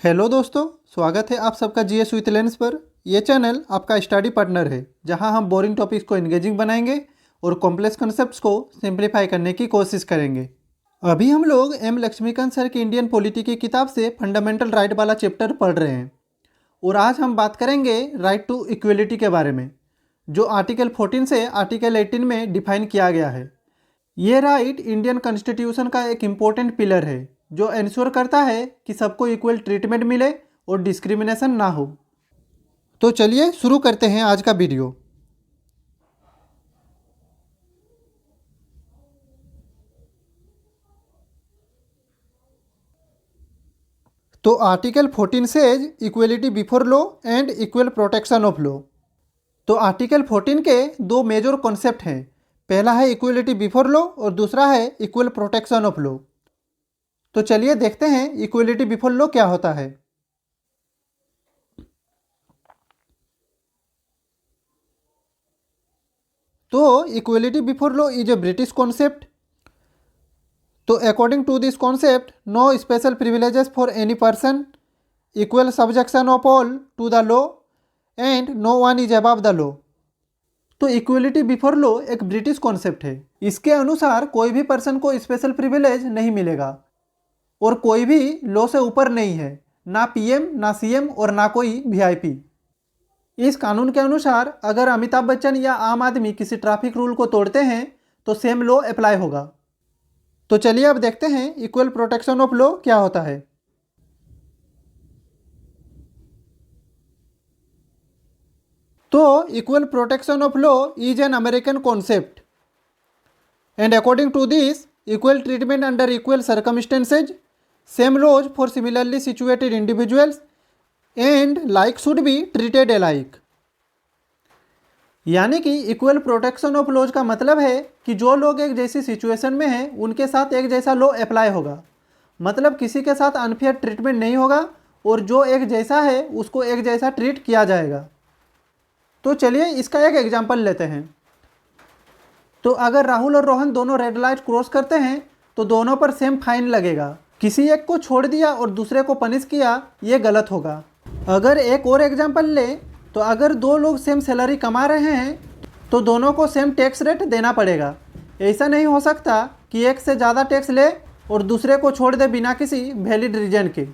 Hello दोस्तों, स्वागत है आप सबका जीएस विथ लेंस पर। यह चैनल आपका स्टडी पार्टनर है जहां हम बोरिंग टॉपिक्स को इंगेजिंग बनाएंगे और कॉम्प्लेक्स कॉन्सेप्ट्स को सिंप्लीफाई करने की कोशिश करेंगे। अभी हम लोग एम लक्ष्मीकांत सर की इंडियन पॉलिटी की किताब से फंडामेंटल राइट वाला चैप्टर पढ़ रहे हैं और आज हम बात करेंगे राइट टू इक्वलिटी के बारे में, जो आर्टिकल 14 से आर्टिकल 18 में डिफाइन किया गया है। ये राइट इंडियन कॉन्स्टिट्यूशन का एक इम्पोर्टेंट पिलर है जो इंश्योर करता है कि सबको इक्वल ट्रीटमेंट मिले और डिस्क्रिमिनेशन ना हो। तो चलिए शुरू करते हैं आज का वीडियो। तो article 14 says equality before law and equal protection of law. तो आर्टिकल 14 के दो मेजर कॉन्सेप्ट हैं। पहला है इक्वलिटी बिफोर लॉ और दूसरा है इक्वल प्रोटेक्शन ऑफ लॉ। तो चलिए देखते हैं इक्वलिटी बिफोर लॉ क्या होता है। तो equality before law is a British concept. तो according to this concept, no special privileges for any person, equal subjection of all to the law and no one is above the law. तो equality before law एक British concept है। इसके अनुसार कोई भी person को special privilege नहीं मिलेगा और कोई भी लॉ से ऊपर नहीं है, ना पीएम, ना सीएम और ना कोई वीआईपी। इस कानून के अनुसार अगर अमिताभ बच्चन या आम आदमी किसी ट्रैफिक रूल को तोड़ते हैं तो सेम लॉ अप्लाई होगा। तो चलिए अब देखते हैं इक्वल प्रोटेक्शन ऑफ लॉ क्या होता है। तो equal protection of law is an American concept and according to this, equal treatment under equal circumstances, same laws for similarly situated individuals and like should be treated alike. यानी कि equal protection of laws का मतलब है कि जो लोग एक जैसी सिचुएशन में हैं उनके साथ एक जैसा लॉ अप्लाई होगा। मतलब किसी के साथ अनफेयर ट्रीटमेंट नहीं होगा और जो एक जैसा है उसको एक जैसा ट्रीट किया जाएगा। तो चलिए इसका एक एग्जांपल लेते हैं। तो अगर राहुल और रोहन दोनों रेड लाइट क्रॉस करते हैं तो दोनों पर सेम फाइन लगेगा। किसी एक को छोड़ दिया और दूसरे को पनिश किया, ये गलत होगा। अगर एक और एग्जांपल ले तो अगर दो लोग सेम सैलरी कमा रहे हैं तो दोनों को सेम टैक्स रेट देना पड़ेगा। ऐसा नहीं हो सकता कि एक से ज़्यादा टैक्स ले और दूसरे को छोड़ दे बिना किसी वैलिड रीजन के।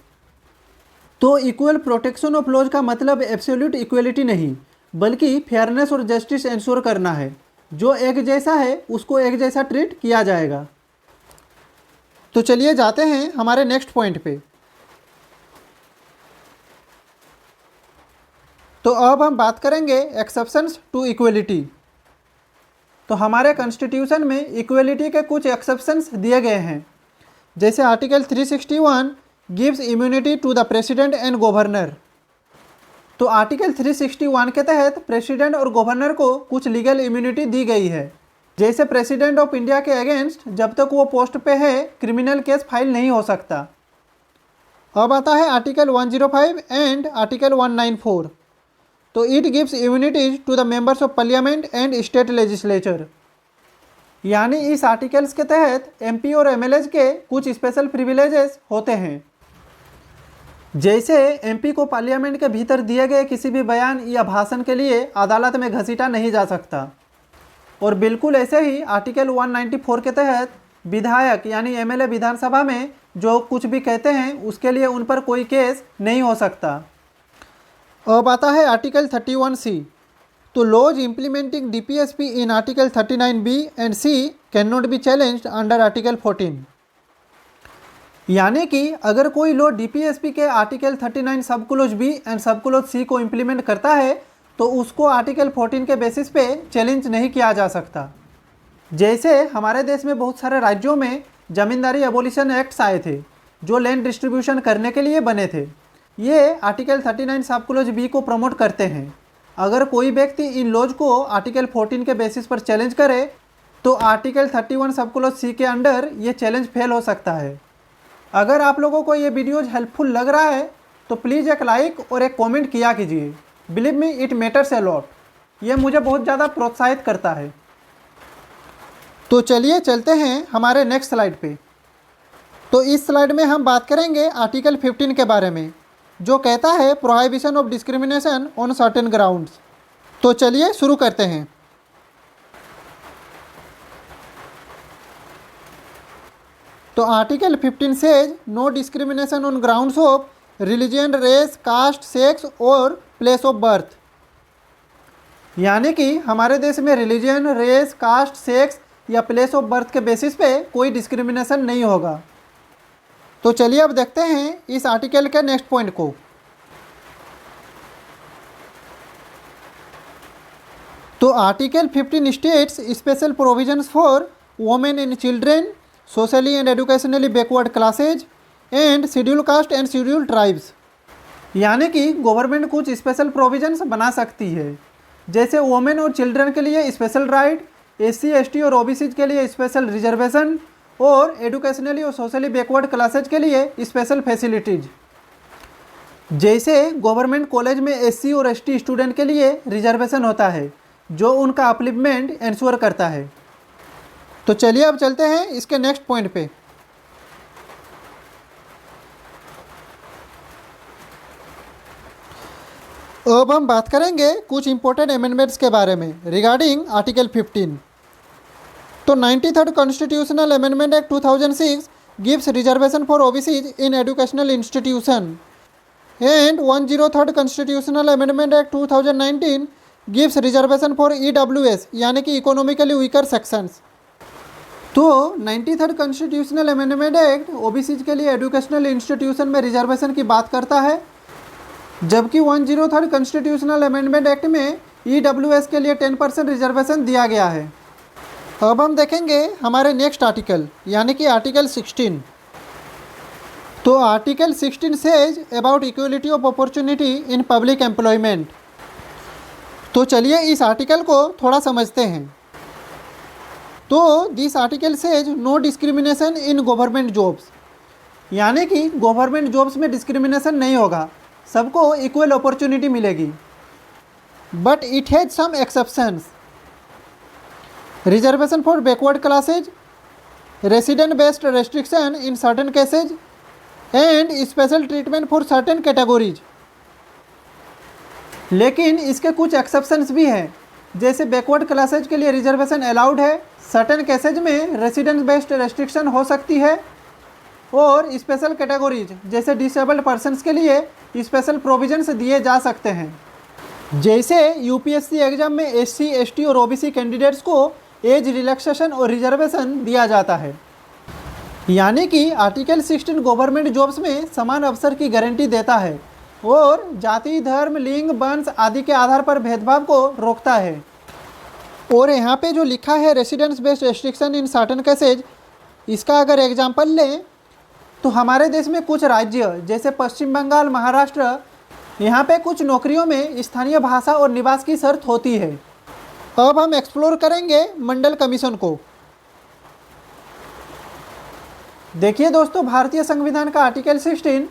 तो इक्वल प्रोटेक्शन ऑफ लॉज का मतलब एब्सोल्यूट इक्वलिटी नहीं, बल्कि फेयरनेस और जस्टिस इंश्योर करना है। जो एक जैसा है उसको एक जैसा ट्रीट किया जाएगा। तो चलिए जाते हैं हमारे नेक्स्ट पॉइंट पे। तो अब हम बात करेंगे एक्सेप्शंस टू इक्वलिटी। तो हमारे कॉन्स्टिट्यूशन में इक्वलिटी के कुछ एक्सेप्शंस दिए गए हैं। जैसे article 361 gives immunity to the president and governor. तो आर्टिकल 361 के तहत प्रेसिडेंट और गवर्नर को कुछ लीगल इम्यूनिटी दी गई है। जैसे प्रेसिडेंट ऑफ इंडिया के अगेंस्ट जब तक वो पोस्ट पे है क्रिमिनल केस फाइल नहीं हो सकता। अब आता है आर्टिकल 105 एंड आर्टिकल 194। तो it gives immunities to the members of parliament and state legislature. यानी इस आर्टिकल्स के तहत एमपी और एमएलए के कुछ स्पेशल प्रिविलेजेस होते हैं। जैसे एमपी को पार्लियामेंट के भीतर दिए गए किसी भी बयान या भाषण के लिए अदालत में घसीटा नहीं जा सकता। और बिल्कुल ऐसे ही आर्टिकल 194 के तहत विधायक यानी एमएलए विधानसभा में जो कुछ भी कहते हैं उसके लिए उन पर कोई केस नहीं हो सकता। अब आता है आर्टिकल 31C। तो laws implementing DPSP in article 39B and C can not be challenged under article 14। यानी कि अगर कोई लॉ डीपीएसपी के आर्टिकल 39 सब क्लोज B एंड सब क्लोज C को इम्प्लीमेंट करता है तो उसको आर्टिकल 14 के बेसिस पे चैलेंज नहीं किया जा सकता। जैसे हमारे देश में बहुत सारे राज्यों में जमींदारी एबोलिशन एक्ट्स आए थे जो लैंड डिस्ट्रीब्यूशन करने के लिए बने थे। ये आर्टिकल 39 सब क्लोज B को प्रमोट करते हैं। अगर कोई व्यक्ति इन लॉज को आर्टिकल 14 के बेसिस पर चैलेंज करे तो आर्टिकल 31 सब क्लोज C के अंडर ये चैलेंज फेल हो सकता है। अगर आप लोगों को ये वीडियोज हेल्पफुल लग रहा है तो प्लीज़ एक लाइक और एक कमेंट किया कीजिए। Believe me, it matters a lot. ये मुझे बहुत ज़्यादा प्रोत्साहित करता है। तो चलिए चलते हैं हमारे नेक्स्ट स्लाइड पे। तो इस स्लाइड में हम बात करेंगे आर्टिकल 15 के बारे में। जो कहता है prohibition of discrimination on certain grounds. तो चलिए शुरू करते हैं। तो article 15 says no discrimination on grounds of religion, race, caste, sex और प्लेस ऑफ बर्थ। यानी कि हमारे देश में रिलीजन, रेस, कास्ट, सेक्स या प्लेस ऑफ बर्थ के बेसिस पे कोई डिस्क्रिमिनेशन नहीं होगा। तो चलिए अब देखते हैं इस आर्टिकल के नेक्स्ट पॉइंट को। तो article 15 states special provisions for women and children, socially and educationally backward classes and schedule caste and schedule tribes. यानी कि गवर्नमेंट कुछ स्पेशल प्रोविजंस बना सकती है, जैसे वुमेन और चिल्ड्रन के लिए स्पेशल राइट, SC, ST और OBC के लिए स्पेशल रिजर्वेशन और एजुकेशनली और सोशली बैकवर्ड क्लासेज के लिए स्पेशल फैसिलिटीज। जैसे गवर्नमेंट कॉलेज में SC और ST स्टूडेंट के लिए रिजर्वेशन होता है, जो उनका अपलिफ्टमेंट इंश्योर करता है। तो चलिए अब चलते हैं इसके नेक्स्ट पॉइंट पे। अब हम बात करेंगे कुछ इंपॉर्टेंट अमेंडमेंट्स के बारे में रिगार्डिंग आर्टिकल 15। तो 93rd constitutional amendment act 2006 gives reservation for OBCs in educational institution and 103rd constitutional amendment act 2019 gives reservation for EWS यानी कि इकोनॉमिकली वीकर सेक्शंस। तो 93rd constitutional amendment act OBCs के लिए educational institution में reservation की बात करता है, जबकि 103rd कॉन्स्टिट्यूशनल अमेंडमेंट एक्ट में EWS के लिए 10% रिजर्वेशन दिया गया है। अब हम देखेंगे हमारे नेक्स्ट आर्टिकल यानी कि आर्टिकल 16। तो article 16 says about equality of opportunity in public employment. तो चलिए इस आर्टिकल को थोड़ा समझते हैं। तो this article says no discrimination in government jobs, यानी कि गवर्नमेंट जॉब्स में डिस्क्रिमिनेशन नहीं होगा, सबको इक्वल अपॉर्चुनिटी मिलेगी। But it has some exceptions, reservation for backward classes, resident based restriction in certain cases and special treatment for certain categories. लेकिन इसके कुछ एक्सेप्शंस भी हैं, जैसे बैकवर्ड क्लासेज के लिए रिजर्वेशन अलाउड है, सर्टेन केसेज में रेसिडेंट बेस्ड रेस्ट्रिक्शन हो सकती है और स्पेशल कैटेगरीज जैसे डिसेबल्ड पर्सन्स के लिए स्पेशल प्रोविजंस दिए जा सकते हैं। जैसे UPSC एग्जाम में SC, ST और OBC कैंडिडेट्स को एज रिलैक्सेशन और रिजर्वेशन दिया जाता है। यानी कि आर्टिकल 16 गवर्नमेंट जॉब्स में समान अवसर की गारंटी देता है और जाति, धर्म, लिंग, वंश आदि के आधार पर भेदभाव को रोकता है। और यहाँ पे जो लिखा है residence based restriction in certain cases, इसका अगर एग्जाम्पल लें तो हमारे देश में कुछ राज्य जैसे पश्चिम बंगाल, महाराष्ट्र, यहाँ पे कुछ नौकरियों में स्थानीय भाषा और निवास की शर्त होती है। अब हम एक्सप्लोर करेंगे मंडल कमीशन को। देखिए दोस्तों, भारतीय संविधान का आर्टिकल 16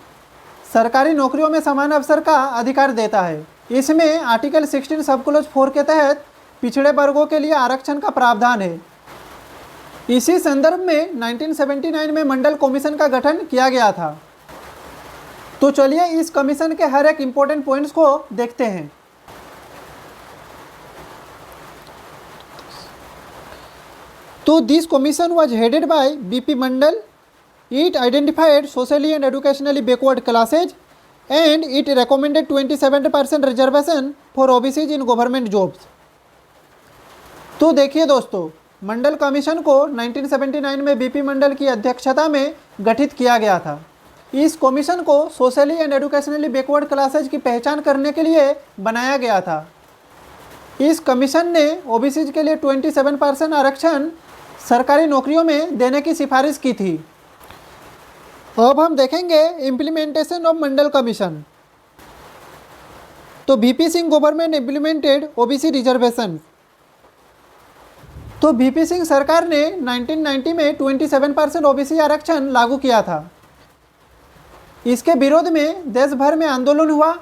सरकारी नौकरियों में समान अवसर का अधिकार देता है। इसमें आर्टिकल 16 सब क्लॉज 4 के तहत पिछड़े वर्गों के लिए आरक्षण का प्रावधान है। इसी संदर्भ में 1979 में मंडल कमीशन का गठन किया गया था। तो चलिए इस कमीशन के हर एक इम्पोर्टेंट पॉइंट्स को देखते हैं। तो this commission was headed by BP Mandal. It identified socially and educationally backward classes and it recommended 27% reservation for OBCs in government jobs। तो देखिए दोस्तों, मंडल कमीशन को 1979 में BP मंडल की अध्यक्षता में गठित किया गया था। इस कमीशन को socially and educationally backward classes की पहचान करने के लिए बनाया गया था। इस कमीशन ने OBCs के लिए 27% आरक्षण सरकारी नौकरियों में देने की सिफारिश की थी। अब हम देखेंगे इम्प्लीमेंटेशन ऑफ मंडल कमीशन। तो VP Singh government implemented OBC reservation. तो VP सिंह सरकार ने 1990 में 27% OBC आरक्षण लागू किया था। इसके विरोध में देश भर में आंदोलन हुआ,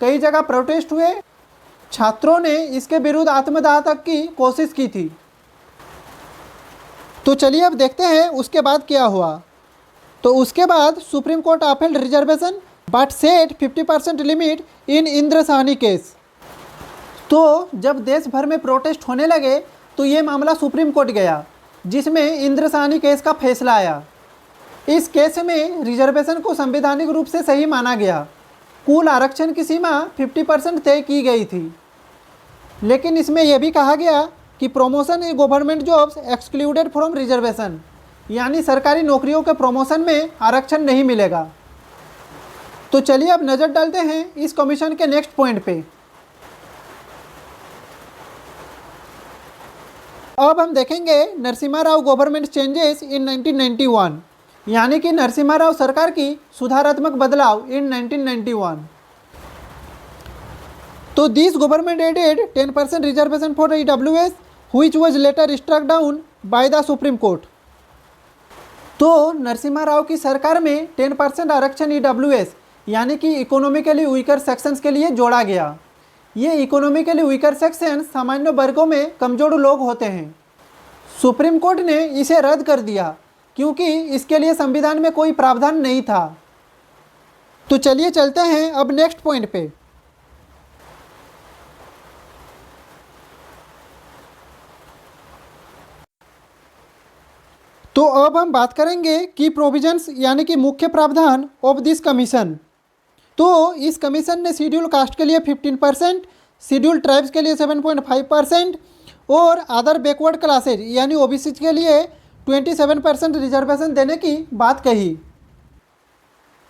कई जगह प्रोटेस्ट हुए, छात्रों ने इसके विरुद्ध आत्मदाह तक की कोशिश की थी। तो चलिए अब देखते हैं उसके बाद क्या हुआ। तो उसके बाद supreme court upheld reservation but set 50% limit in Indra Sawhney case. तो जब देश भर में प्रोटेस्ट होने लगे तो ये मामला सुप्रीम कोर्ट गया, जिसमें इंद्रसानी केस का फैसला आया। इस केस में रिजर्वेशन को संवैधानिक रूप से सही माना गया। कुल आरक्षण की सीमा 50% तय की गई थी, लेकिन इसमें यह भी कहा गया कि promotion in government jobs excluded from reservation, यानी सरकारी नौकरियों के प्रमोशन में आरक्षण नहीं मिलेगा। तो चलिए अब नज़र डालते हैं इस कमीशन के नेक्स्ट पॉइंट पे। अब हम देखेंगे Narasimha Rao government changes in 1991, यानी कि नरसिम्हा राव सरकार की सुधारात्मक बदलाव इन 1991। तो this government added 10% reservation for EWS which was later struck down by the supreme court. तो नरसिम्हा राव की सरकार में 10% आरक्षण EWS यानी कि इकोनॉमिकली वीकर सेक्शंस के लिए जोड़ा गया। ये इकोनॉमिकली वीकर सेक्शन सामान्य वर्गों में कमजोर लोग होते हैं। सुप्रीम कोर्ट ने इसे रद्द कर दिया क्योंकि इसके लिए संविधान में कोई प्रावधान नहीं था। तो चलिए चलते हैं अब नेक्स्ट पॉइंट पे। तो अब हम बात करेंगे की प्रोविजंस यानी कि मुख्य प्रावधान ऑफ दिस कमीशन। तो इस कमीशन ने शेड्यूल कास्ट के लिए 15%, शेड्यूल ट्राइब्स के लिए 7.5% और अदर बैकवर्ड क्लासेज यानी ओबीसी के लिए 27% रिजर्वेशन देने की बात कही।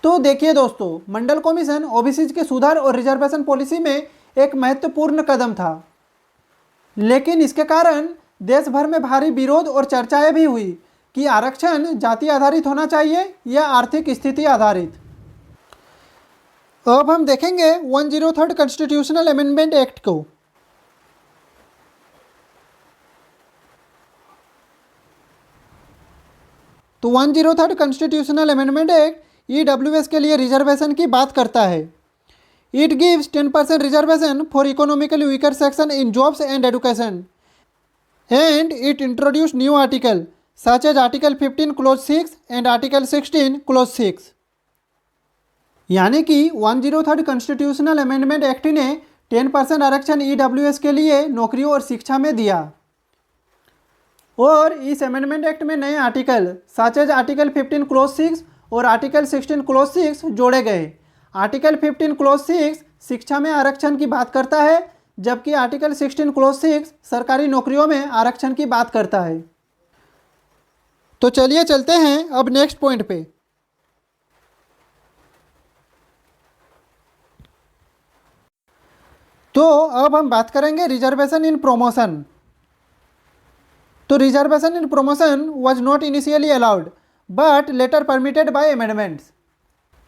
तो देखिए दोस्तों, मंडल कमीशन ओबीसी के सुधार और रिजर्वेशन पॉलिसी में एक महत्वपूर्ण कदम था, लेकिन इसके कारण देश भर में भारी विरोध और चर्चाएं भी हुई कि आरक्षण जाति आधारित होना चाहिए या आर्थिक स्थिति आधारित। अब हम देखेंगे 103 कॉन्स्टिट्यूशनल अमेंडमेंट एक्ट को। तो 103 कॉन्स्टिट्यूशनल अमेंडमेंट एक्ट EWS के लिए रिजर्वेशन की बात करता है। It gives 10% reservation for economically weaker section in jobs and education and it introduce new article such as article 15 clause 6 and article 16 clause 6। यानी कि 103 कॉन्स्टिट्यूशनल अमेंडमेंट एक्ट ने 10% आरक्षण EWS के लिए नौकरियों और शिक्षा में दिया। और इस अमेंडमेंट एक्ट में नए article such as article 15 clause 6 और आर्टिकल 16 क्लोज 6 जोड़े गए। आर्टिकल 15 क्लोज 6 शिक्षा में आरक्षण की बात करता है, जबकि आर्टिकल 16 क्लोज 6 सरकारी नौकरियों में आरक्षण की बात करता है। तो चलिए चलते हैं अब नेक्स्ट पॉइंट पे। तो अब हम बात करेंगे रिजर्वेशन इन प्रमोशन। तो reservation in promotion was not initially allowed but later permitted by amendments.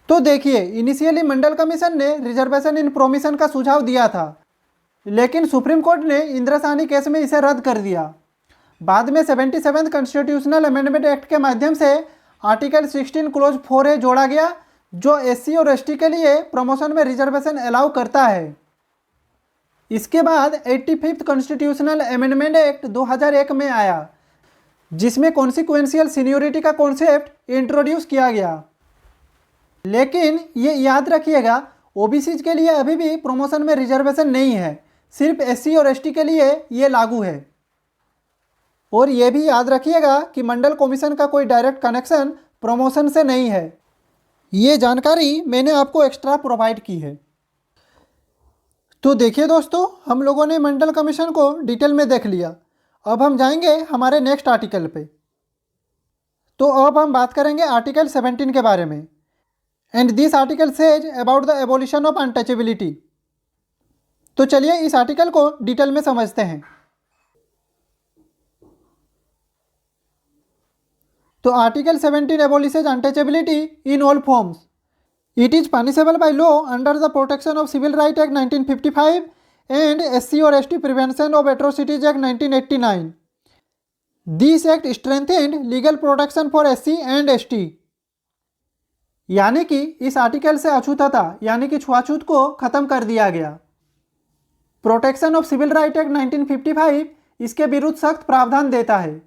तो देखिए, इनिशियली मंडल कमीशन ने रिजर्वेशन इन प्रोमिशन का सुझाव दिया था, लेकिन सुप्रीम कोर्ट ने इंद्रसानी केस में इसे रद्द कर दिया। बाद में 77 कॉन्स्टिट्यूशनल अमेंडमेंट एक्ट के माध्यम से आर्टिकल 16 क्लोज 4A जोड़ा गया, जो SC और ST के लिए प्रमोशन में रिजर्वेशन अलाउ करता है। इसके बाद 85th कॉन्स्टिट्यूशनल अमेंडमेंट एक्ट 2001 में आया, जिसमें कॉन्सिक्वेंशियल सीनियोरिटी का कॉन्सेप्ट इंट्रोड्यूस किया गया। लेकिन ये याद रखिएगा, ओबीसी के लिए अभी भी प्रमोशन में रिजर्वेशन नहीं है, सिर्फ SC और ST के लिए ये लागू है। और ये भी याद रखिएगा कि मंडल कमीशन का कोई डायरेक्ट कनेक्शन प्रमोशन से नहीं है। ये जानकारी मैंने आपको एक्स्ट्रा प्रोवाइड की है। तो देखिए दोस्तों, हम लोगों ने मंडल कमीशन को डिटेल में देख लिया। अब हम जाएंगे हमारे नेक्स्ट आर्टिकल पे। तो अब हम बात करेंगे आर्टिकल 17 के बारे में। And this article says about the abolition of untouchability. तो चलिए इस आर्टिकल को डिटेल में समझते हैं। तो article 17 abolishes untouchability in all forms. It is punishable by law under the Protection of Civil Rights Act 1955 and SC or ST Prevention of Atrocities Act 1989. This act strengthened legal protection for SC and ST. यानी कि इस article से अछूतता यानी कि छुआछूत को खत्म कर दिया गया। Protection of civil right act 1955 इसके विरुद्ध सख्त प्रावधान देता है।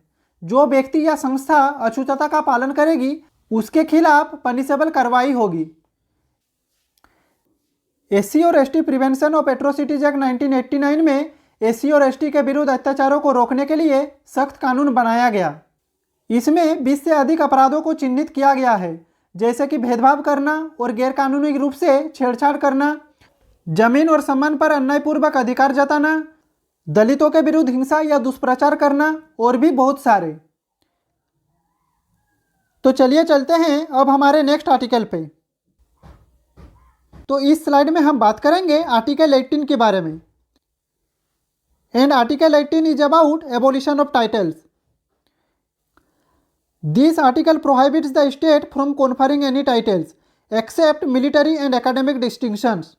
जो व्यक्ति या संस्था अछूतता का पालन करेगी उसके खिलाफ पनिशेबल कार्रवाई होगी। SC और ST prevention of atrocities act 1989 में SC और ST के विरुद्ध अत्याचारों को रोकने के लिए सख्त कानून बनाया गया। इसमें 20 से अधिक अपराधों को चिन्हित किया गया है, जैसे कि भेदभाव करना और गैरकानूनी रूप से छेड़छाड़ करना, जमीन और सम्मान पर अन्यायपूर्वक अधिकार जताना, दलितों के विरुद्ध हिंसा या दुष्प्रचार करना और भी बहुत सारे। तो चलिए चलते हैं अब हमारे नेक्स्ट आर्टिकल पे। तो इस स्लाइड में हम बात करेंगे आर्टिकल 18 के बारे में। And article 18 is about abolition of titles. This article prohibits the state from conferring any titles except military and academic distinctions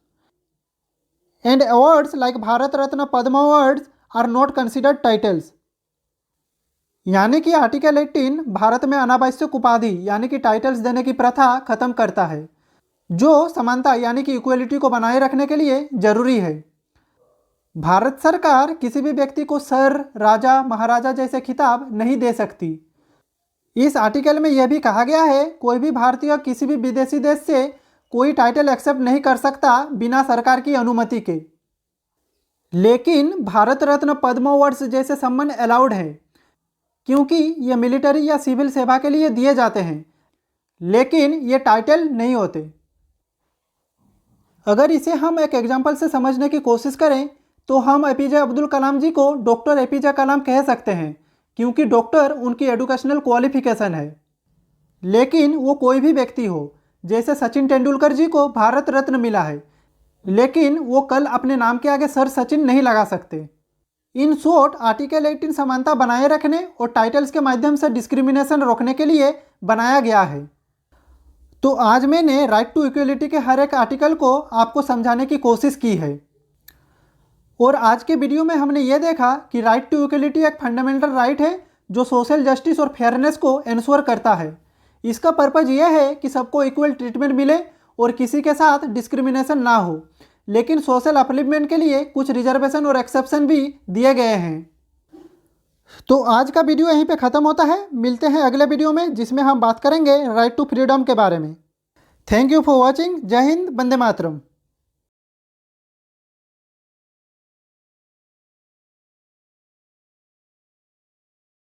and awards like Bharat Ratna Padma awards are not considered titles. यानी कि article 18 Bharat में अनावश्यक उपाधि यानी कि टाइटल्स देने की प्रथा खत्म करता है, जो समानता यानी कि इक्वलिटी को बनाए रखने के लिए जरूरी है। भारत सरकार किसी भी व्यक्ति को सर, राजा, महाराजा जैसे खिताब नहीं दे सकती। इस आर्टिकल में यह भी कहा गया है कोई भी भारतीय किसी भी विदेशी देश से कोई टाइटल एक्सेप्ट नहीं कर सकता बिना सरकार की अनुमति के। लेकिन भारत रत्न पद्म अवार्ड्स जैसे सम्मान अलाउड है, क्योंकि ये मिलिट्री या सिविल सेवा के लिए दिए जाते हैं, लेकिन ये टाइटल नहीं होते। अगर इसे हम एक एग्जाम्पल से समझने की कोशिश करें तो हम एपीजे अब्दुल कलाम जी को डॉक्टर एपीजे कलाम कह सकते हैं, क्योंकि डॉक्टर उनकी एजुकेशनल क्वालिफिकेशन है। लेकिन वो कोई भी व्यक्ति हो, जैसे सचिन तेंदुलकर जी को भारत रत्न मिला है, लेकिन वो कल अपने नाम के आगे सर सचिन नहीं लगा सकते। इन शॉर्ट आर्टिकल 18 समानता बनाए रखने और टाइटल्स के माध्यम से डिस्क्रिमिनेशन रोकने के लिए बनाया गया है। तो आज मैंने राइट टू इक्वलिटी के हर एक आर्टिकल को आपको समझाने की कोशिश की है। और आज के वीडियो में हमने ये देखा कि राइट टू इक्वलिटी एक फंडामेंटल राइट है जो सोशल जस्टिस और फेयरनेस को एंश्योर करता है। इसका पर्पज़ यह है कि सबको इक्वल ट्रीटमेंट मिले और किसी के साथ डिस्क्रिमिनेशन ना हो, लेकिन सोशल अपलिफ्टमेंट के लिए कुछ रिजर्वेशन और एक्सेप्शन भी दिए गए हैं। तो आज का वीडियो यहीं पे ख़त्म होता है। मिलते हैं अगले वीडियो में, जिसमें हम बात करेंगे राइट टू फ्रीडम के बारे में। Thank you for watching. जय हिंद, वंदे मातरम।